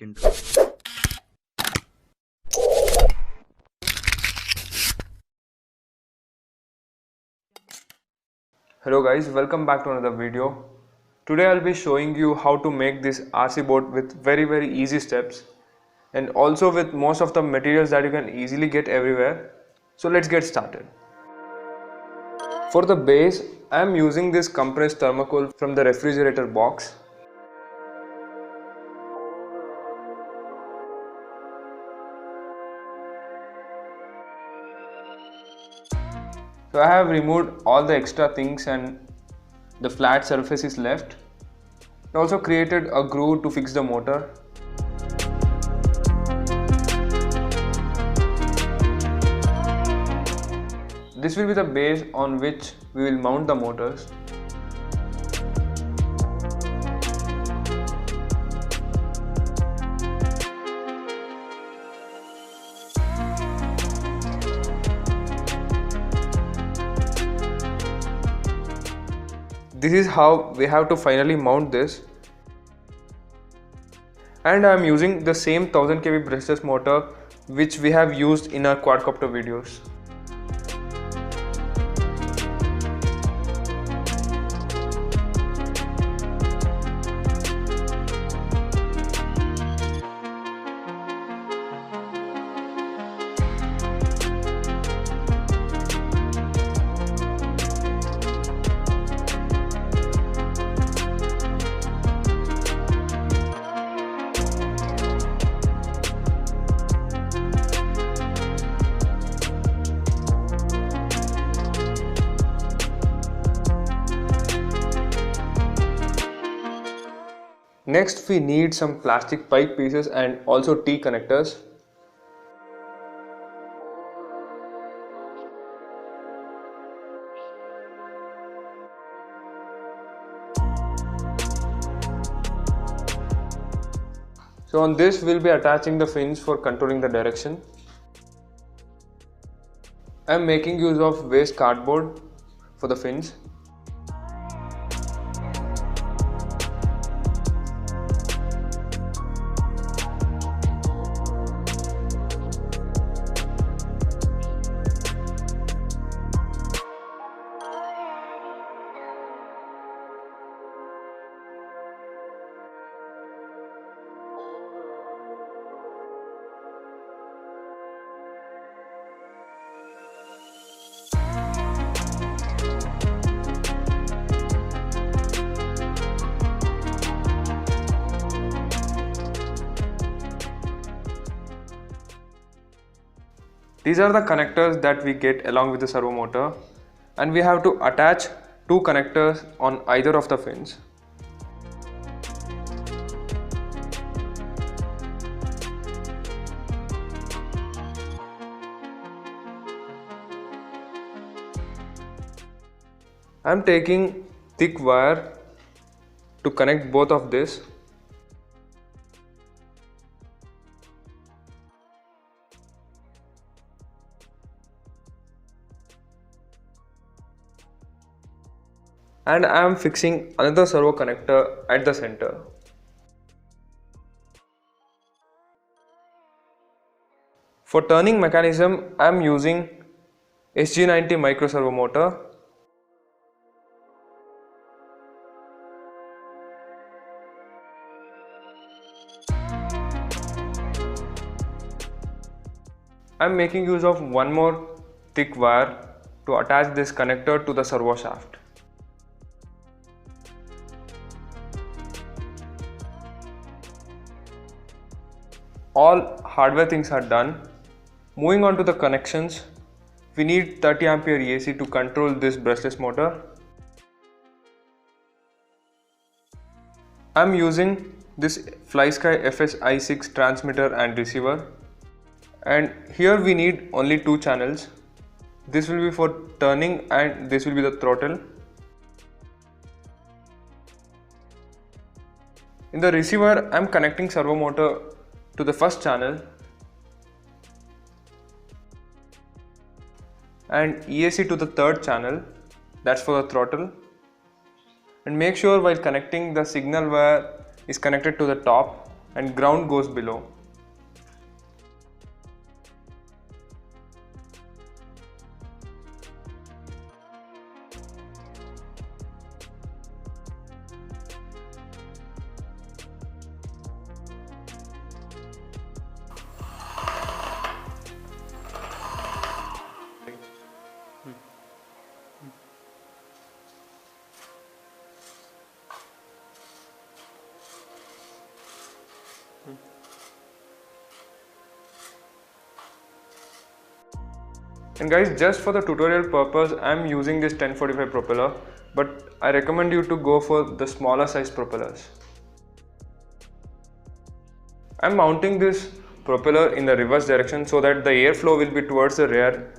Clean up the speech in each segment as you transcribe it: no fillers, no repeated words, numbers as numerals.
intro. Hello guys, welcome back to another video. Today I'll be showing you how to make this RC board with very easy steps and also with most of the materials that you can easily get everywhere. So let's get started. For the base, I am using this compressed thermocol from the refrigerator box. So I have removed all the extra things and the flat surface is left. I also created a groove to fix the motor. This will be the base on which we will mount the motors. This is how we have to finally mount this. And I am using the same 1000 kV brushless motor which we have used in our quadcopter videos. Next we need some plastic pipe pieces and also T connectors. So on this we'll be attaching the fins for controlling the direction. I am making use of waste cardboard for the fins. These are the connectors that we get along with the servo motor, and we have to attach two connectors on either of the fins. I am taking thick wire to connect both of this. And I am fixing another servo connector at the center. For turning mechanism, I am using SG90 micro servo motor. I am making use of one more thick wire to attach this connector to the servo shaft. All hardware things are done. Moving on to the connections, we need 30 ampere AC to control this brushless motor. I am using this FlySky FSI6 transmitter and receiver, and here we need only two channels. This will be for turning and this will be the throttle. In the receiver, I am connecting servo motor to the first channel and ESC to the third channel, that's for the throttle. And make sure while connecting the signal wire is connected to the top and ground goes below. And guys, just for the tutorial purpose, I am using this 1045 propeller, but I recommend you to go for the smaller size propellers. I am mounting this propeller in the reverse direction so that the airflow will be towards the rear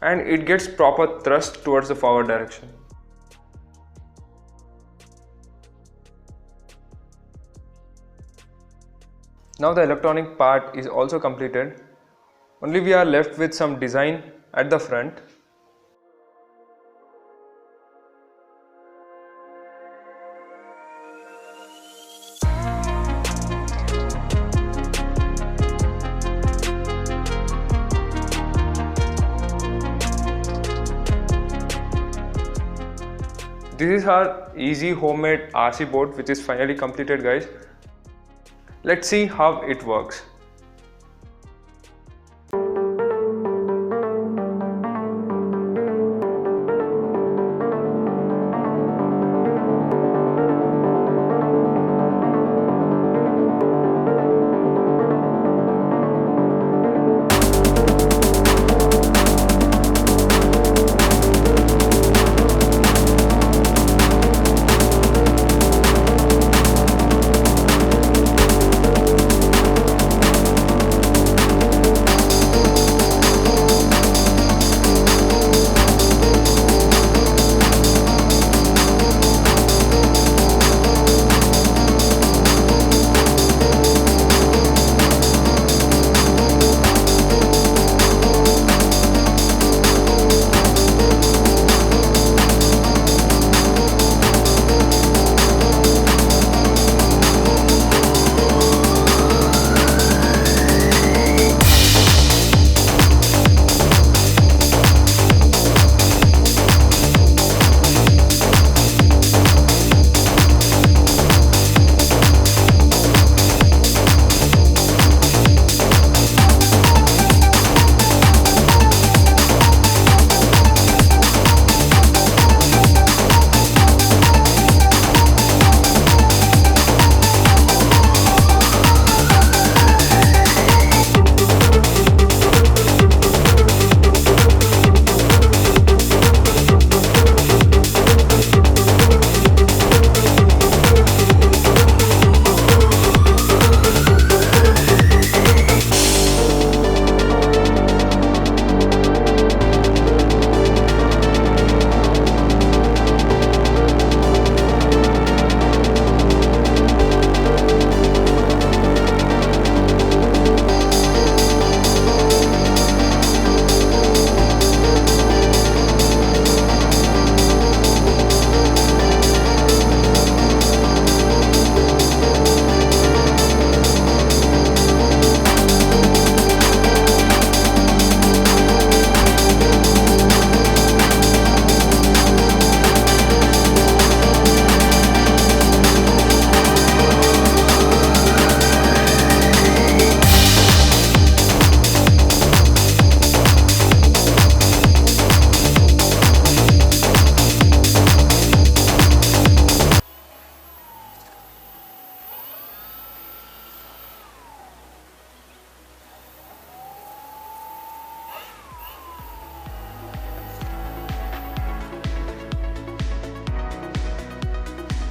and it gets proper thrust towards the forward direction. Now the electronic part is also completed. Only we are left with some design at the front. This is our easy homemade RC boat which is finally completed, guys. Let's see how it works.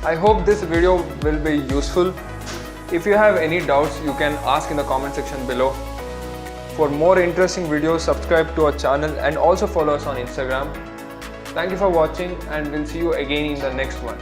I hope this video will be useful. If you have any doubts, you can ask in the comment section below. For more interesting videos, subscribe to our channel and also follow us on Instagram. Thank you for watching and we'll see you again in the next one.